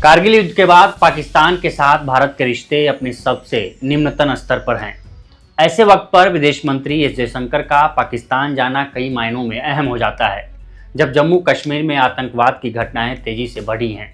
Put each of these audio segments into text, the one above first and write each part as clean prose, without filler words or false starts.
कारगिल युद्ध के बाद पाकिस्तान के साथ भारत के रिश्ते अपने सबसे निम्नतम स्तर पर हैं। ऐसे वक्त पर विदेश मंत्री एस जयशंकर का पाकिस्तान जाना कई मायनों में अहम हो जाता है, जब जम्मू कश्मीर में आतंकवाद की घटनाएं तेजी से बढ़ी हैं।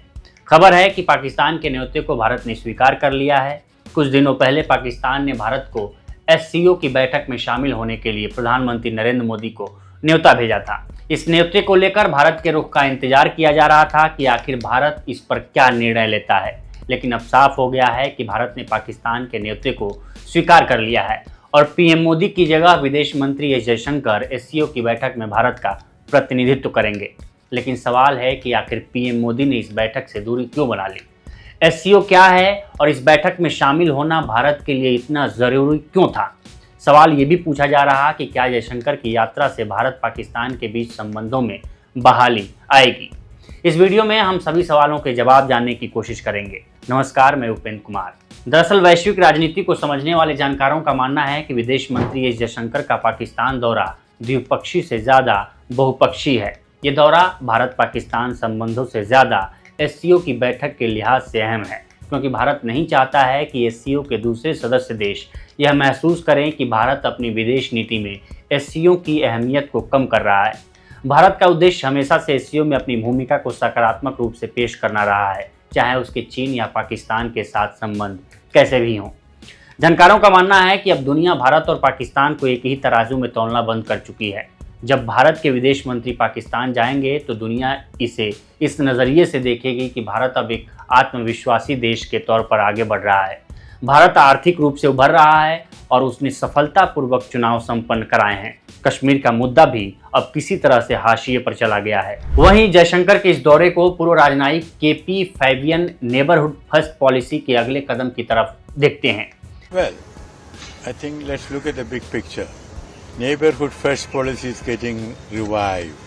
खबर है कि पाकिस्तान के न्योते को भारत ने स्वीकार कर लिया है। कुछ दिनों पहले पाकिस्तान ने भारत को एससीओ की बैठक में शामिल होने के लिए प्रधानमंत्री नरेंद्र मोदी को न्योता भेजा था। इस न्योते को लेकर भारत के रुख का इंतजार किया जा रहा था कि आखिर भारत इस पर क्या निर्णय लेता है, लेकिन अब साफ हो गया है कि भारत ने पाकिस्तान के न्योते को स्वीकार कर लिया है और पीएम मोदी की जगह विदेश मंत्री एस जयशंकर एससीओ की बैठक में भारत का प्रतिनिधित्व करेंगे। लेकिन सवाल है कि आखिर पीएम मोदी ने इस बैठक से दूरी क्यों बना ली? एससीओ क्या है और इस बैठक में शामिल होना भारत के लिए इतना जरूरी क्यों था? सवाल ये भी पूछा जा रहा कि क्या जयशंकर की यात्रा से भारत पाकिस्तान के बीच संबंधों में बहाली आएगी? इस वीडियो में हम सभी सवालों के जवाब जानने की कोशिश करेंगे। नमस्कार, मैं उपेंद्र कुमार। दरअसल वैश्विक राजनीति को समझने वाले जानकारों का मानना है कि विदेश मंत्री एस जयशंकर का पाकिस्तान दौरा द्विपक्षीय से ज्यादा बहुपक्षीय है। ये दौरा भारत पाकिस्तान संबंधों से ज्यादा एससीओ की बैठक के लिहाज से अहम है, क्योंकि भारत नहीं चाहता है कि एससीओ के दूसरे सदस्य देश यह महसूस करें कि भारत अपनी विदेश नीति में एससीओ की अहमियत को कम कर रहा है। भारत का उद्देश्य हमेशा से एससीओ में अपनी भूमिका को सकारात्मक रूप से पेश करना रहा है, चाहे उसके चीन या पाकिस्तान के साथ संबंध कैसे भी हों। जानकारों का मानना है कि अब दुनिया भारत और पाकिस्तान को एक ही तराजू में तौलना बंद कर चुकी है। जब भारत के विदेश मंत्री पाकिस्तान जाएंगे तो दुनिया इसे इस नज़रिए से देखेगी कि भारत अब एक आत्मविश्वासी देश के तौर पर आगे बढ़ रहा है। भारत आर्थिक रूप से उभर रहा है और उसने सफलतापूर्वक चुनाव संपन्न कराए हैं। कश्मीर का मुद्दा भी अब किसी तरह से हाशिए पर चला गया है। वहीं जयशंकर के इस दौरे को पूर्व राजनयिक KP Fabian neighbourhood first policy के अगले कदम की तरफ देखते हैं। Well, I think let's look at the big picture. Neighborhood first policy is getting revived.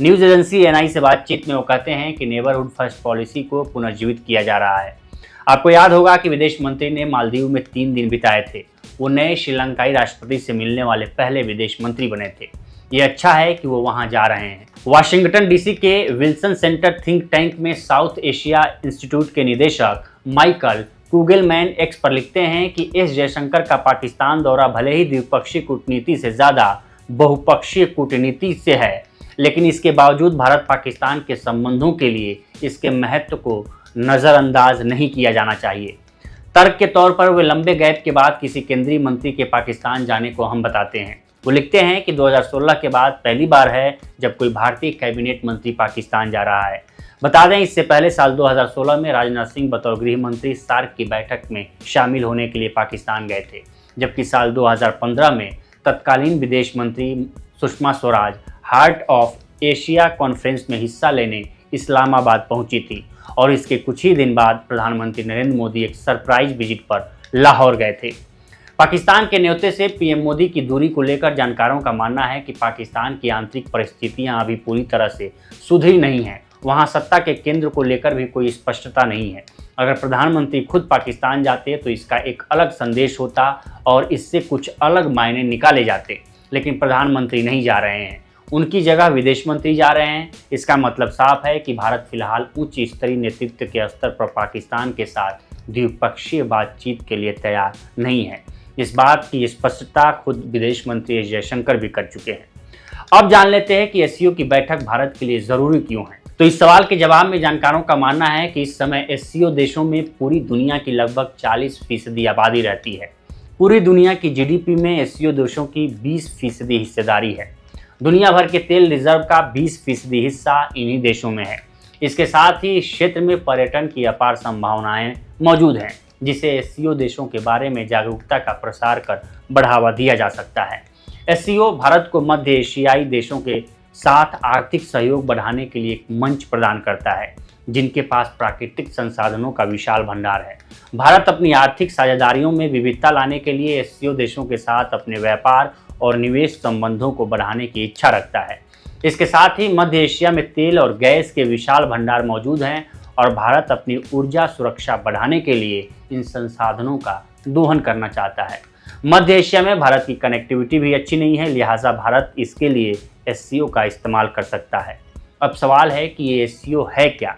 News agency NI से बातचीत में वो कहते हैं कि नेबरहुड फर्स्ट पॉलिसी को पुनर्जीवित किया जा रहा है। आपको याद होगा कि विदेश मंत्री ने मालदीव में 3 दिन बिताए थे। वो नए श्रीलंकाई राष्ट्रपति से मिलने वाले पहले विदेश मंत्री बने थे। ये अच्छा है कि वो वहां जा रहे हैं। वाशिंगटन डीसी के विल्सन सेंटर थिंक टैंक में साउथ एशिया इंस्टीट्यूट के निदेशक माइकल कुगलमैन एक्स पर लिखते हैं कि एस जयशंकर का पाकिस्तान दौरा भले ही द्विपक्षीय कूटनीति से ज़्यादा बहुपक्षीय कूटनीति से है, लेकिन इसके बावजूद भारत पाकिस्तान के संबंधों के लिए इसके महत्व को नज़रअंदाज नहीं किया जाना चाहिए। तर्क के तौर पर वे लंबे गैप के बाद किसी केंद्रीय मंत्री के पाकिस्तान जाने को हम बताते हैं। वो लिखते हैं कि 2016 के बाद पहली बार है जब कोई भारतीय कैबिनेट मंत्री पाकिस्तान जा रहा है। बता दें, इससे पहले साल 2016 में राजनाथ सिंह बतौर गृह मंत्री सार्क की बैठक में शामिल होने के लिए पाकिस्तान गए थे, जबकि साल 2015 में तत्कालीन विदेश मंत्री Sushma Swaraj heart of Asia conference में हिस्सा लेने इस्लामाबाद पहुंची थी और इसके कुछ ही दिन बाद प्रधानमंत्री नरेंद्र मोदी एक सरप्राइज विजिट पर लाहौर गए थे। पाकिस्तान के न्योते से पीएम मोदी की दूरी को लेकर जानकारों का मानना है कि पाकिस्तान की आंतरिक परिस्थितियां अभी पूरी तरह से सुधरी नहीं हैं। वहां सत्ता के केंद्र को लेकर भी कोई स्पष्टता नहीं है। अगर प्रधानमंत्री खुद पाकिस्तान जाते तो इसका एक अलग संदेश होता और इससे कुछ अलग मायने निकाले जाते, लेकिन प्रधानमंत्री नहीं जा रहे हैं, उनकी जगह विदेश मंत्री जा रहे हैं। इसका मतलब साफ है कि भारत फिलहाल उच्च स्तरीय नेतृत्व के स्तर पर पाकिस्तान के साथ द्विपक्षीय बातचीत के लिए तैयार नहीं है। इस बात की स्पष्टता खुद विदेश मंत्री एस जयशंकर भी कर चुके हैं। अब जान लेते हैं कि एससीओ की बैठक भारत के लिए ज़रूरी क्यों है। तो इस सवाल के जवाब में जानकारों का मानना है कि इस समय एससीओ देशों में पूरी दुनिया की लगभग 40% आबादी रहती है। पूरी दुनिया की जीडीपी में एससीओ देशों की 20% हिस्सेदारी है। दुनिया भर के तेल रिजर्व का 20% हिस्सा इन्हीं देशों में है। इसके साथ ही इस क्षेत्र में पर्यटन की अपार संभावनाएं मौजूद हैं, जिसे एससीओ देशों के बारे में जागरूकता का प्रसार कर बढ़ावा दिया जा सकता है। एससीओ भारत को मध्य एशियाई देशों के साथ आर्थिक सहयोग बढ़ाने के लिए एक मंच प्रदान करता है, जिनके पास प्राकृतिक संसाधनों का विशाल भंडार है। भारत अपनी आर्थिक साझेदारियों में विविधता लाने के लिए एससीओ देशों के साथ अपने व्यापार और निवेश संबंधों को बढ़ाने की इच्छा रखता है। इसके साथ ही मध्य एशिया में तेल और गैस के विशाल भंडार मौजूद हैं और भारत अपनी ऊर्जा सुरक्षा बढ़ाने के लिए इन संसाधनों का दोहन करना चाहता है। मध्य एशिया में भारत की कनेक्टिविटी भी अच्छी नहीं है, लिहाजा भारत इसके लिए एससीओ का इस्तेमाल कर सकता है। अब सवाल है कि ये एससीओ है क्या?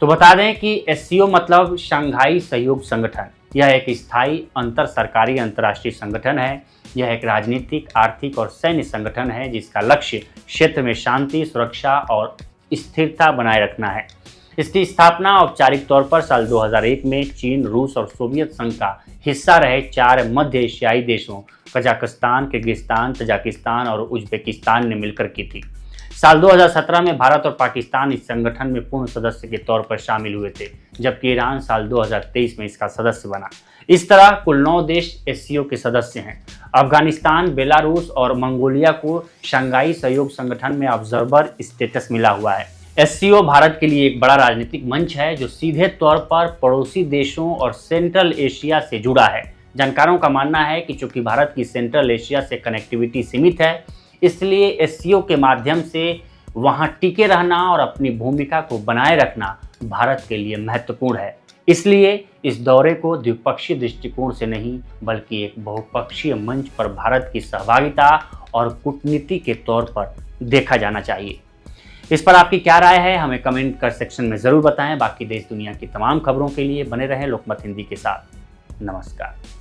तो बता दें कि एससीओ मतलब शंघाई सहयोग संगठन। यह एक स्थायी अंतर सरकारी अंतर्राष्ट्रीय संगठन है। यह एक राजनीतिक, आर्थिक और सैन्य संगठन है जिसका लक्ष्य क्षेत्र में शांति, सुरक्षा और स्थिरता बनाए रखना है। इसकी स्थापना औपचारिक तौर पर साल 2001 में चीन, रूस और सोवियत संघ का हिस्सा रहे 4 मध्य एशियाई देशों कजाकिस्तान, किर्गिस्तान, तजाकिस्तान और उज्बेकिस्तान ने मिलकर की थी। साल 2017 में भारत और पाकिस्तान इस संगठन में पूर्ण सदस्य के तौर पर शामिल हुए थे, जबकि ईरान साल 2023 में इसका सदस्य बना। इस तरह कुल 9 देश एससीओ के सदस्य हैं। अफगानिस्तान, बेलारूस और मंगोलिया को शंघाई सहयोग संगठन में ऑब्जर्वर स्टेटस मिला हुआ है। एससीओ भारत के लिए एक बड़ा राजनीतिक मंच है जो सीधे तौर पर पड़ोसी देशों और सेंट्रल एशिया से जुड़ा है। जानकारों का मानना है कि चूंकि भारत की सेंट्रल एशिया से कनेक्टिविटी सीमित है, इसलिए एससीओ के माध्यम से वहां टिके रहना और अपनी भूमिका को बनाए रखना भारत के लिए महत्वपूर्ण है। इसलिए इस दौरे को द्विपक्षीय दृष्टिकोण से नहीं बल्कि एक बहुपक्षीय मंच पर भारत की सहभागिता और कूटनीति के तौर पर देखा जाना चाहिए। इस पर आपकी क्या राय है, हमें कमेंट कर सेक्शन में ज़रूर बताएं। बाकी देश दुनिया की तमाम खबरों के लिए बने रहें लोकमत हिंदी के साथ। नमस्कार।